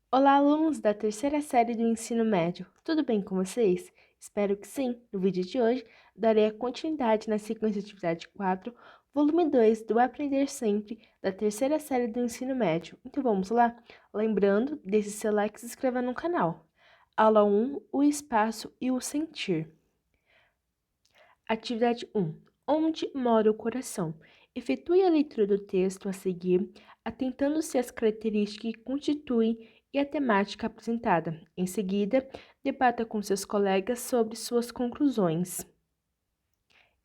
Olá, alunos da terceira série do ensino médio. Tudo bem com vocês? Espero que sim. No vídeo de hoje, darei a continuidade na sequência de atividade 4, volume 2 do Aprender Sempre, da terceira série do ensino médio. Então vamos lá? Lembrando, deixe seu like e se inscreva no canal. Aula 1, o espaço e o sentir. Atividade 1. Onde mora o coração? Efetue a leitura do texto a seguir, atentando-se às características que constituem e a temática apresentada. Em seguida, debata com seus colegas sobre suas conclusões.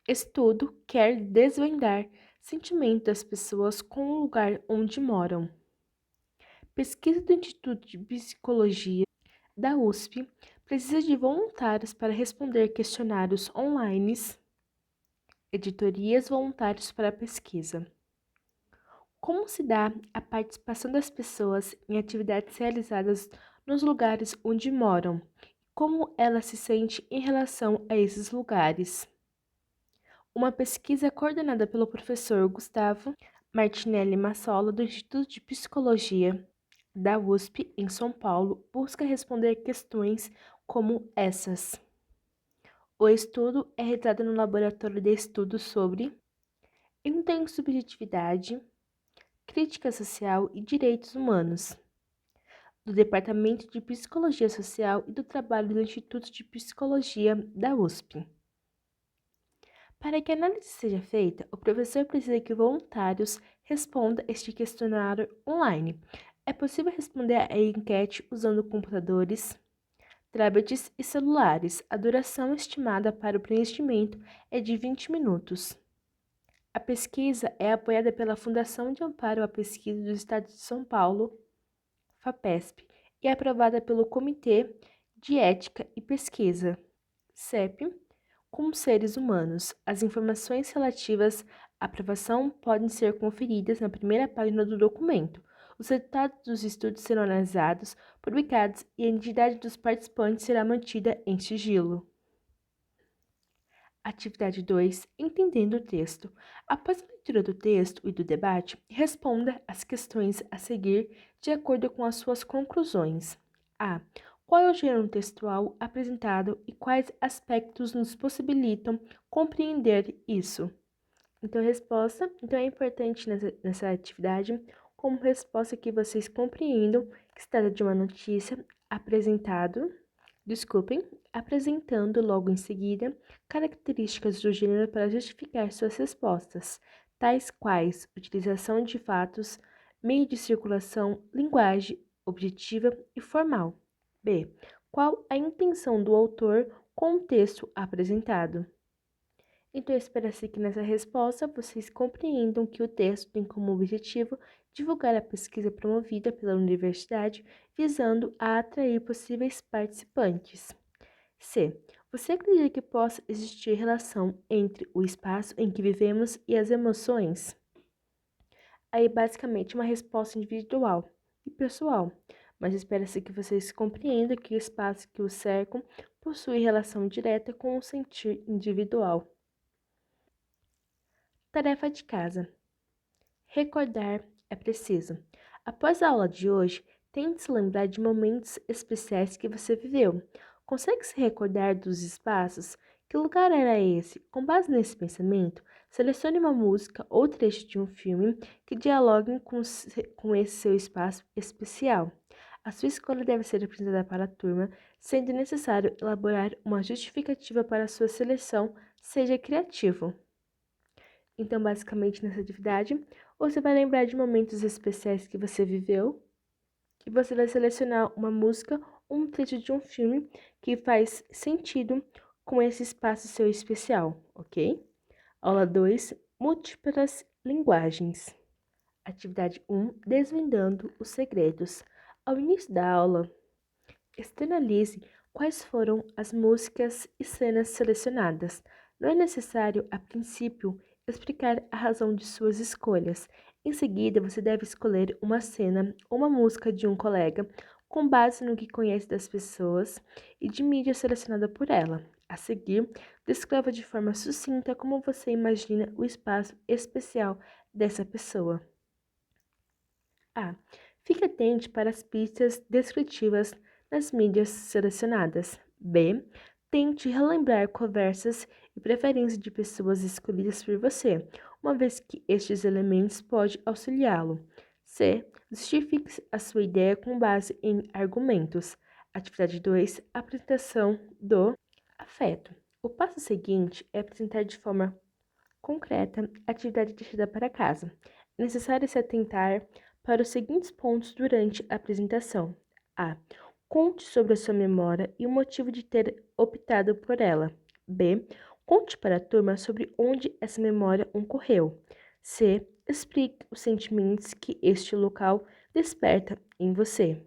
Estudo quer desvendar sentimento das pessoas com o lugar onde moram. Pesquisa do Instituto de Psicologia da USP precisa de voluntários para responder questionários online. Editorias voluntários para a pesquisa. Como se dá a participação das pessoas em atividades realizadas nos lugares onde moram? Como ela se sente em relação a esses lugares? Uma pesquisa coordenada pelo professor Gustavo Martinelli Massola, do Instituto de Psicologia da USP, em São Paulo, busca responder questões como essas. O estudo é realizado no Laboratório de Estudos sobre Intersubjetividade, Crítica Social e Direitos Humanos, do Departamento de Psicologia Social e do Trabalho do Instituto de Psicologia da USP. Para que a análise seja feita, o professor precisa que voluntários respondam este questionário online. É possível responder a enquete usando computadores, tablets e celulares. A duração estimada para o preenchimento é de 20 minutos. A pesquisa é apoiada pela Fundação de Amparo à Pesquisa do Estado de São Paulo, FAPESP, e é aprovada pelo Comitê de Ética e Pesquisa, CEP, como seres humanos. As informações relativas à aprovação podem ser conferidas na primeira página do documento. Os resultados dos estudos serão analisados, publicados e a identidade dos participantes será mantida em sigilo. Atividade 2. Entendendo o texto. Após a leitura do texto e do debate, responda as questões a seguir de acordo com as suas conclusões. A. Qual é o gênero textual apresentado e quais aspectos nos possibilitam compreender isso? Então é importante nessa atividade, como resposta que vocês compreendam que se trata de uma notícia apresentando logo em seguida características do gênero para justificar suas respostas, tais quais utilização de fatos, meio de circulação, linguagem objetiva e formal. B. Qual a intenção do autor com o texto apresentado? Então, espera-se que nessa resposta vocês compreendam que o texto tem como objetivo divulgar a pesquisa promovida pela universidade, visando a atrair possíveis participantes. C. Você acredita que possa existir relação entre o espaço em que vivemos e as emoções? Aí, basicamente, uma resposta individual e pessoal, mas espera-se que vocês compreendam que o espaço que o cercam possui relação direta com o sentir individual. Tarefa de casa. Recordar é preciso. Após a aula de hoje, tente se lembrar de momentos especiais que você viveu. Consegue se recordar dos espaços? Que lugar era esse? Com base nesse pensamento, selecione uma música ou trecho de um filme que dialoguem com esse seu espaço especial. A sua escolha deve ser apresentada para a turma, sendo necessário elaborar uma justificativa para a sua seleção. Seja criativo. Então, basicamente, nessa atividade, você vai lembrar de momentos especiais que você viveu e você vai selecionar uma música ou um trecho de um filme que faz sentido com esse espaço seu especial, ok? Aula 2, múltiplas linguagens. Atividade 1, desvendando os segredos. Ao início da aula, externalize quais foram as músicas e cenas selecionadas. Não é necessário, a princípio, explicar a razão de suas escolhas. Em seguida, você deve escolher uma cena ou uma música de um colega com base no que conhece das pessoas e de mídia selecionada por ela. A seguir, descreva de forma sucinta como você imagina o espaço especial dessa pessoa. A. Fique atente para as pistas descritivas nas mídias selecionadas. B. Tente relembrar conversas e preferências de pessoas escolhidas por você, uma vez que estes elementos podem auxiliá-lo. C. Justifique a sua ideia com base em argumentos. Atividade 2. Apresentação do afeto. O passo seguinte é apresentar de forma concreta a atividade deixada para casa. É necessário se atentar para os seguintes pontos durante a apresentação. A. Conte sobre a sua memória e o motivo de ter optado por ela. B. Conte para a turma sobre onde essa memória ocorreu. C. Explique os sentimentos que este local desperta em você.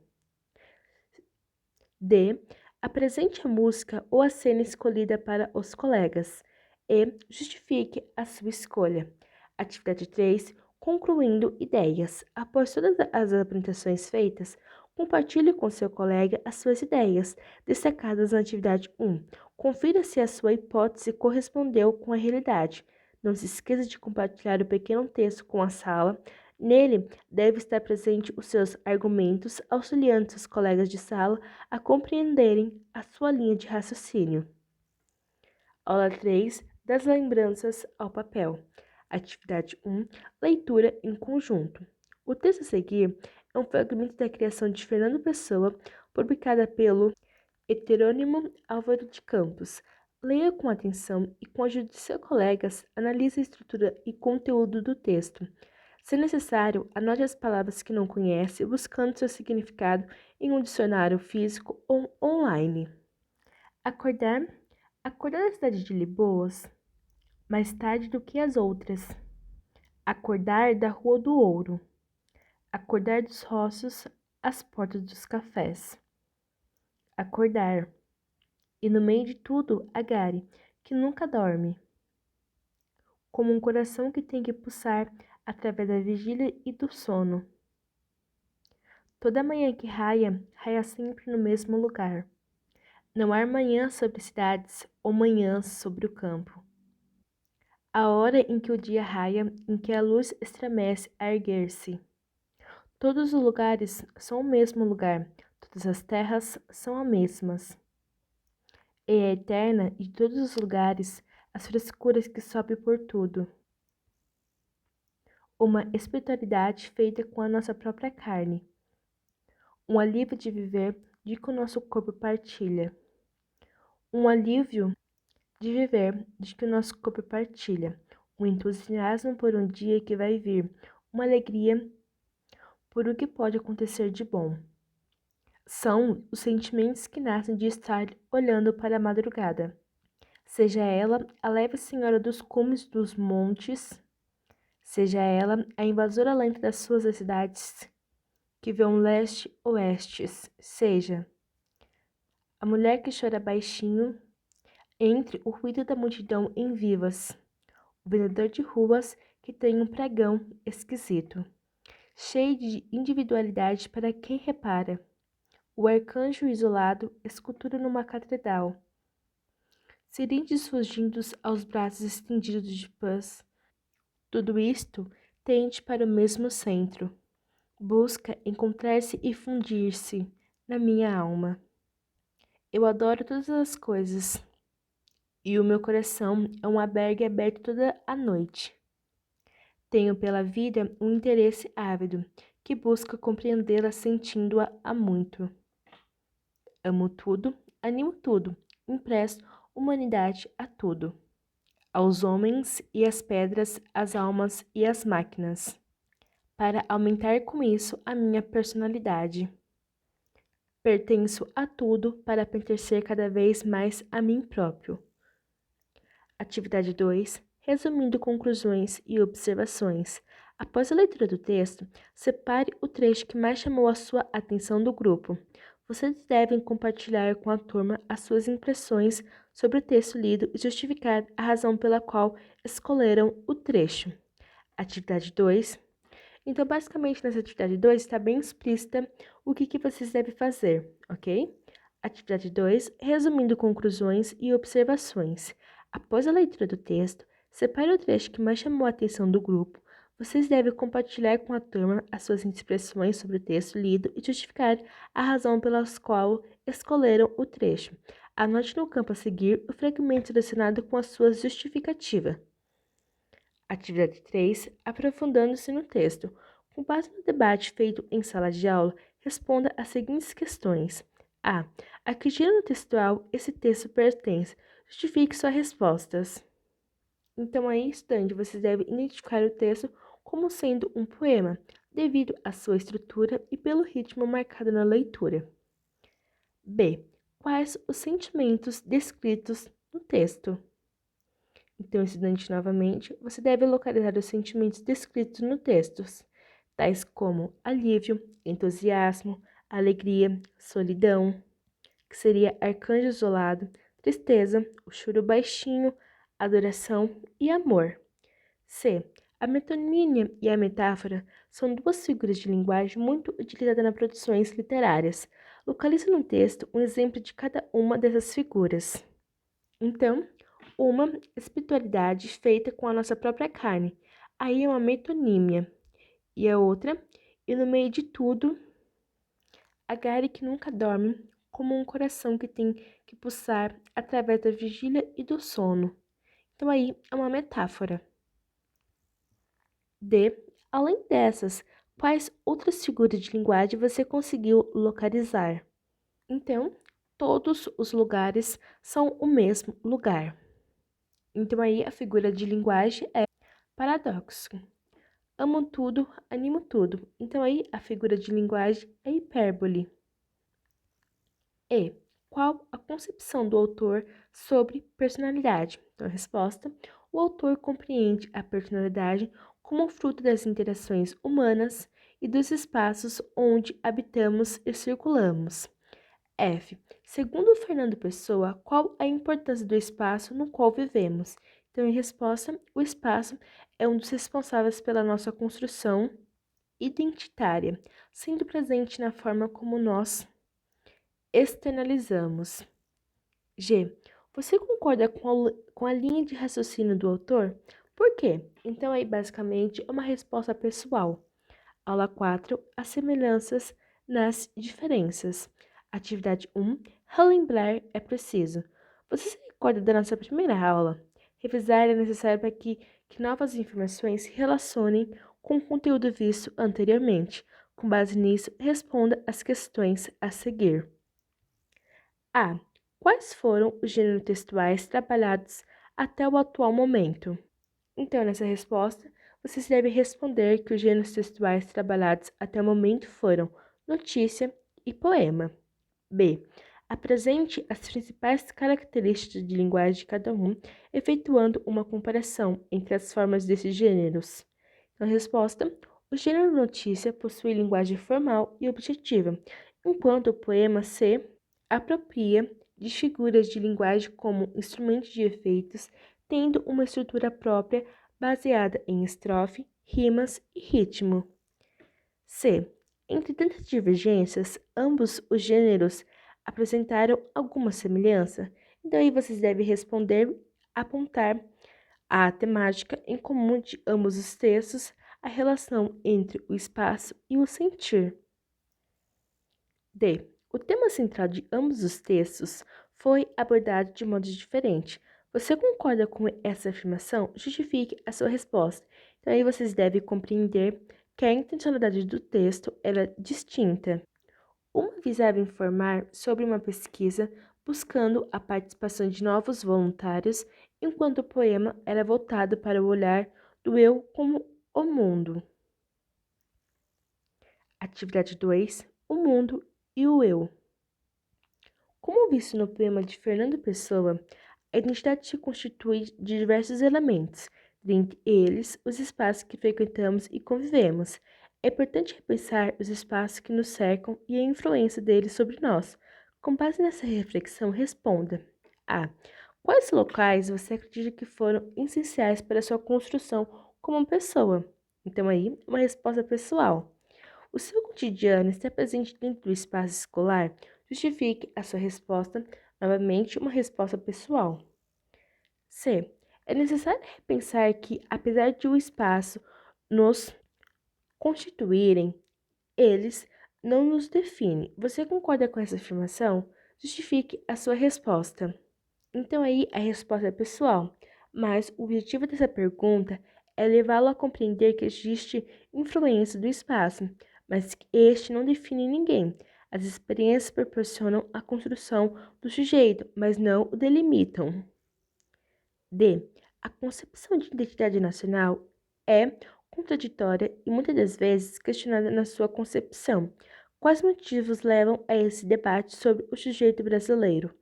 D. Apresente a música ou a cena escolhida para os colegas. E. Justifique a sua escolha. Atividade 3. Concluindo ideias. Após todas as apresentações feitas, compartilhe com seu colega as suas ideias, destacadas na atividade 1. Confira se a sua hipótese correspondeu com a realidade. Não se esqueça de compartilhar o pequeno texto com a sala. Nele, deve estar presente os seus argumentos, auxiliando seus colegas de sala a compreenderem a sua linha de raciocínio. Aula 3. Das lembranças ao papel. Atividade 1. Leitura em conjunto. O texto a seguir é um fragmento da criação de Fernando Pessoa, publicada pelo Heterônimo Álvaro de Campos. Leia com atenção e, com a ajuda de seus colegas, analise a estrutura e conteúdo do texto. Se necessário, anote as palavras que não conhece, buscando seu significado em um dicionário físico ou online. Acordar. Acordar na cidade de Liboas mais tarde do que as outras. Acordar da Rua do Ouro. Acordar dos roços às portas dos cafés. Acordar. E no meio de tudo, a Gare, que nunca dorme. Como um coração que tem que pulsar através da vigília e do sono. Toda manhã que raia, raia sempre no mesmo lugar. Não há manhã sobre cidades ou manhãs sobre o campo. A hora em que o dia raia, em que a luz estremece a erguer-se. Todos os lugares são o mesmo lugar, todas as terras são as mesmas. E é eterna de todos os lugares as frescuras que sobe por tudo. Uma espiritualidade feita com a nossa própria carne. Um alívio de viver de que o nosso corpo partilha. Um alívio de viver de que o nosso corpo partilha. Um entusiasmo por um dia que vai vir. Uma alegria por o que pode acontecer de bom. São os sentimentos que nascem de estar olhando para a madrugada. Seja ela a leve senhora dos cumes dos montes, seja ela a invasora lenta das suas cidades, que vão leste-oestes, seja a mulher que chora baixinho entre o ruído da multidão em vivas, o vendedor de ruas que tem um pregão esquisito, cheio de individualidade para quem repara, o arcanjo isolado, escultura numa catedral, sirentes fugindo aos braços estendidos de paz. Tudo isto tende para o mesmo centro. Busca encontrar-se e fundir-se na minha alma. Eu adoro todas as coisas, e o meu coração é um albergue aberto toda a noite. Tenho pela vida um interesse ávido, que busca compreendê-la sentindo-a há muito. Amo tudo, animo tudo, empresto humanidade a tudo. Aos homens e às pedras, às almas e às máquinas, para aumentar com isso a minha personalidade. Pertenço a tudo para pertencer cada vez mais a mim próprio. Atividade 2. Resumindo conclusões e observações. Após a leitura do texto, separe o trecho que mais chamou a sua atenção do grupo. Vocês devem compartilhar com a turma as suas impressões sobre o texto lido e justificar a razão pela qual escolheram o trecho. Atividade 2. Então, basicamente, nessa atividade 2 está bem explícita o que vocês devem fazer, ok? Atividade 2. Resumindo conclusões e observações. Após a leitura do texto, separe o trecho que mais chamou a atenção do grupo. Vocês devem compartilhar com a turma as suas impressões sobre o texto lido e justificar a razão pela qual escolheram o trecho. Anote no campo a seguir o fragmento selecionado com a sua justificativa. Atividade 3. Aprofundando-se no texto. Com base no debate feito em sala de aula, responda as seguintes questões. A. A que gênero textual esse texto pertence? Justifique suas respostas. Então, aí, estudante, vocês devem identificar o texto como sendo um poema, devido à sua estrutura e pelo ritmo marcado na leitura. B. Quais os sentimentos descritos no texto? Então, estudante, novamente, você deve localizar os sentimentos descritos no texto, tais como alívio, entusiasmo, alegria, solidão, que seria arcanjo isolado, tristeza, o choro baixinho, adoração e amor. C. A metonímia e a metáfora são duas figuras de linguagem muito utilizadas nas produções literárias. Localize no texto um exemplo de cada uma dessas figuras. Então, uma espiritualidade feita com a nossa própria carne. Aí é uma metonímia. E a outra, e no meio de tudo, a Gare que nunca dorme, como um coração que tem que pulsar através da vigília e do sono. Então aí é uma metáfora. D. Além dessas, quais outras figuras de linguagem você conseguiu localizar? Então, todos os lugares são o mesmo lugar. Então aí a figura de linguagem é paradoxo. Amo tudo, animo tudo. Então aí a figura de linguagem é hipérbole. E. Qual a concepção do autor sobre personalidade? Então a resposta: o autor compreende a personalidade como fruto das interações humanas e dos espaços onde habitamos e circulamos. F. Segundo Fernando Pessoa, qual a importância do espaço no qual vivemos? Então, em resposta, o espaço é um dos responsáveis pela nossa construção identitária, sendo presente na forma como nós externalizamos. G. Você concorda com a linha de raciocínio do autor? Por quê? Então, aí, basicamente, é uma resposta pessoal. Aula 4. As semelhanças nas diferenças. Atividade 1. Relembrar é preciso. Você se recorda da nossa primeira aula? Revisar é necessário para que novas informações se relacionem com o conteúdo visto anteriormente. Com base nisso, responda as questões a seguir. A. Quais foram os gêneros textuais trabalhados até o atual momento? Então, nessa resposta, vocês devem responder que os gêneros textuais trabalhados até o momento foram notícia e poema. B. Apresente as principais características de linguagem de cada um, efetuando uma comparação entre as formas desses gêneros. Então, a resposta: o gênero notícia possui linguagem formal e objetiva, enquanto o poema se apropria de figuras de linguagem como instrumentos de efeitos, tendo uma estrutura própria baseada em estrofe, rimas e ritmo. C. Entre tantas divergências, ambos os gêneros apresentaram alguma semelhança? Então aí vocês devem responder, apontar a temática em comum de ambos os textos, a relação entre o espaço e o sentir. D. O tema central de ambos os textos foi abordado de modo diferente. Você concorda com essa afirmação? Justifique a sua resposta. Então, aí vocês devem compreender que a intencionalidade do texto era distinta. Uma visava informar sobre uma pesquisa buscando a participação de novos voluntários, enquanto o poema era voltado para o olhar do eu como o mundo. Atividade 2. O mundo e o eu. Como visto no poema de Fernando Pessoa, a identidade se constitui de diversos elementos, dentre eles os espaços que frequentamos e convivemos. É importante repensar os espaços que nos cercam e a influência deles sobre nós. Com base nessa reflexão, responda: A. Quais locais você acredita que foram essenciais para a sua construção como pessoa? Então, aí, uma resposta pessoal. O seu cotidiano está presente dentro do espaço escolar? Justifique a sua resposta, novamente uma resposta pessoal. C. É necessário repensar que, apesar de o espaço nos constituírem, eles não nos definem. Você concorda com essa afirmação? Justifique a sua resposta. Então aí a resposta é pessoal, mas o objetivo dessa pergunta é levá-lo a compreender que existe influência do espaço, mas que este não define ninguém. As experiências proporcionam a construção do sujeito, mas não o delimitam. D. A concepção de identidade nacional é contraditória e muitas das vezes questionada na sua concepção. Quais motivos levam a esse debate sobre o sujeito brasileiro?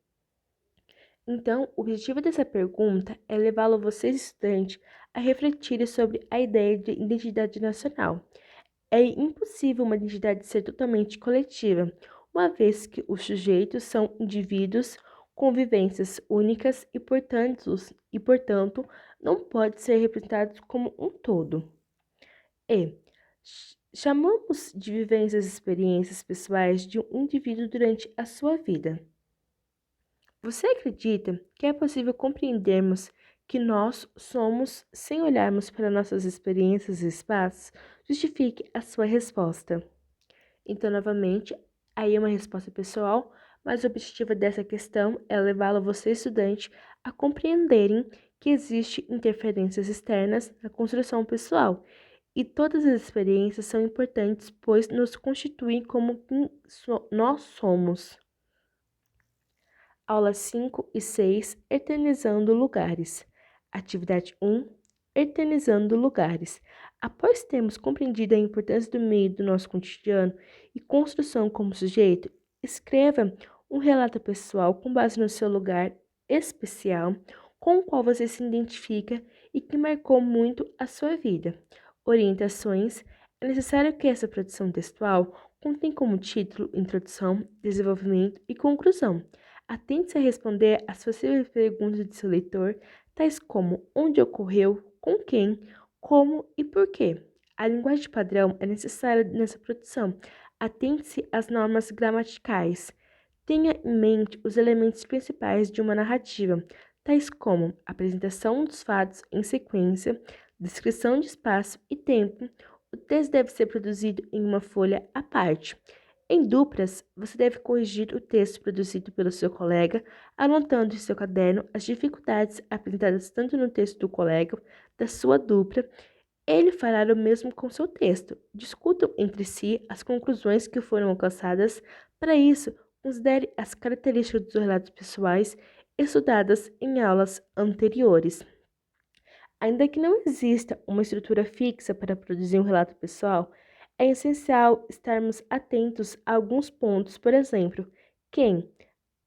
Então, o objetivo dessa pergunta é levá-lo você, estudante, a refletir sobre a ideia de identidade nacional. É impossível uma identidade ser totalmente coletiva, uma vez que os sujeitos são indivíduos com vivências únicas e, portanto, não pode ser representados como um todo. E chamamos de vivências e experiências pessoais de um indivíduo durante a sua vida. Você acredita que é possível compreendermos que nós somos sem olharmos para nossas experiências e espaços? Justifique a sua resposta. Então, novamente, aí é uma resposta pessoal, mas o objetivo dessa questão é levá-lo, você, estudante, a compreenderem que existem interferências externas na construção pessoal. E todas as experiências são importantes, pois nos constituem como quem nós somos. Aulas 5 e 6, Eternizando Lugares. Atividade 1, Eternizando Lugares. Após termos compreendido a importância do meio do nosso cotidiano e construção como sujeito, escreva um relato pessoal com base no seu lugar especial, com o qual você se identifica e que marcou muito a sua vida. Orientações. É necessário que essa produção textual contenha como título Introdução, Desenvolvimento e Conclusão. Atente-se a responder às possíveis perguntas de seu leitor, tais como onde ocorreu, com quem, como e por quê. A linguagem padrão é necessária nessa produção. Atente-se às normas gramaticais. Tenha em mente os elementos principais de uma narrativa, tais como apresentação dos fatos em sequência, descrição de espaço e tempo. O texto deve ser produzido em uma folha à parte. Em duplas, você deve corrigir o texto produzido pelo seu colega, anotando em seu caderno as dificuldades apresentadas tanto no texto do colega, da sua dupla. Ele fará o mesmo com seu texto. Discutam entre si as conclusões que foram alcançadas. Para isso, considere as características dos relatos pessoais estudadas em aulas anteriores. Ainda que não exista uma estrutura fixa para produzir um relato pessoal, é essencial estarmos atentos a alguns pontos, por exemplo, quem,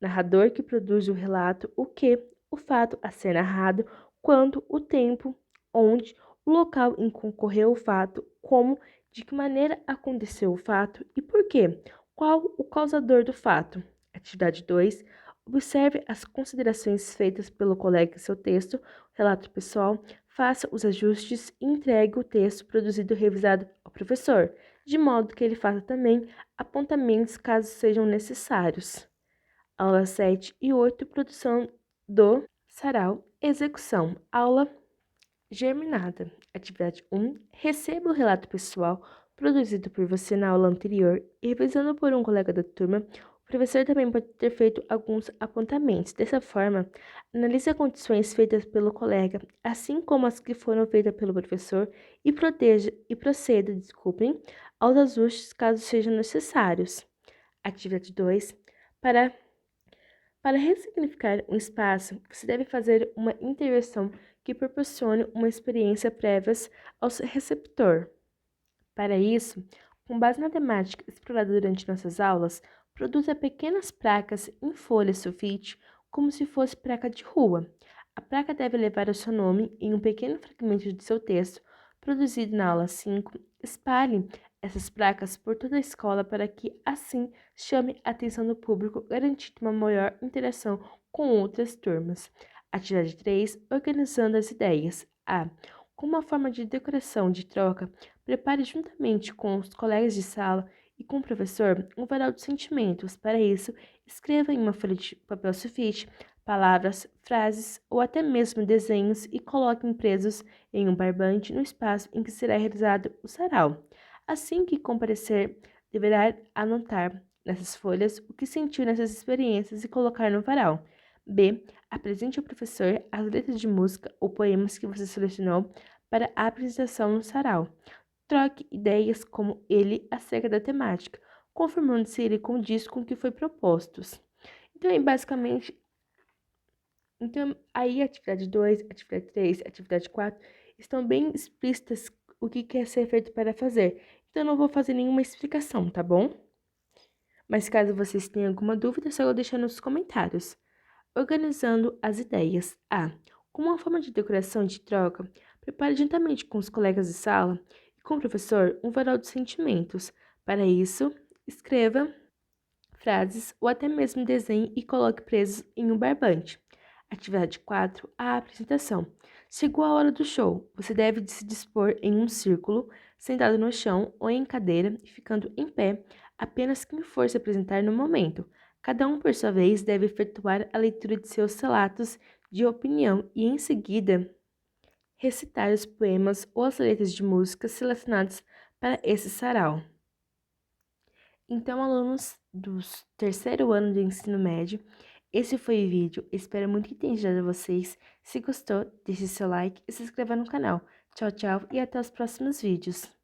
narrador que produz o relato, o que, o fato a ser narrado, quando, o tempo, onde, o local em que ocorreu o fato, como, de que maneira aconteceu o fato e por quê, qual o causador do fato. Atividade 2. Observe as considerações feitas pelo colega em seu texto, relato pessoal, faça os ajustes e entregue o texto produzido e revisado ao professor, de modo que ele faça também apontamentos caso sejam necessários. Aula 7 e 8, produção do sarau, execução. Aula germinada. Atividade 1, receba o relato pessoal produzido por você na aula anterior e revisando por um colega da turma. O professor também pode ter feito alguns apontamentos. Dessa forma, analise as condições feitas pelo colega, assim como as que foram feitas pelo professor, e proceda, aos ajustes caso sejam necessários. Atividade 2, para ressignificar um espaço, você deve fazer uma intervenção que proporcione uma experiência prévia ao receptor. Para isso, com base na temática explorada durante nossas aulas, produza pequenas placas em folha sulfite, como se fosse placa de rua. A placa deve levar o seu nome em um pequeno fragmento de seu texto, produzido na aula 5. Espalhe essas placas por toda a escola para que, assim, chame a atenção do público, garantindo uma maior interação com outras turmas. Atividade 3. Organizando as ideias. A. Como uma forma de decoração de troca, prepare juntamente com os colegas de sala e com o professor um varal de sentimentos. Para isso, escreva em uma folha de papel sulfite palavras, frases ou até mesmo desenhos e coloquem presos em um barbante no espaço em que será realizado o sarau. Assim que comparecer, deverá anotar nessas folhas o que sentiu nessas experiências e colocar no varal. B. Apresente ao professor as letras de música ou poemas que você selecionou para a apresentação no sarau. Troque ideias como ele acerca da temática, confirmando se ele condiz com o que foi proposto. Então, basicamente, aí atividade 2, atividade 3, atividade 4 estão bem explícitas o que quer ser feito para fazer. Então, eu não vou fazer nenhuma explicação, tá bom? Mas caso vocês tenham alguma dúvida, é só deixar nos comentários. Organizando as ideias. A. Como uma forma de decoração de troca, prepare juntamente com os colegas de sala e com o professor um varal de sentimentos. Para isso, escreva frases ou até mesmo desenhe e coloque presos em um barbante. Atividade 4. A apresentação. Chegou a hora do show. Você deve se dispor em um círculo, sentado no chão ou em cadeira e ficando em pé apenas quem for se apresentar no momento. Cada um, por sua vez, deve efetuar a leitura de seus relatos de opinião e, em seguida, recitar os poemas ou as letras de música selecionados para esse sarau. Então, alunos do terceiro ano do ensino médio, esse foi o vídeo. Espero muito que tenha ajudado vocês. Se gostou, deixe seu like e se inscreva no canal. Tchau, tchau e até os próximos vídeos.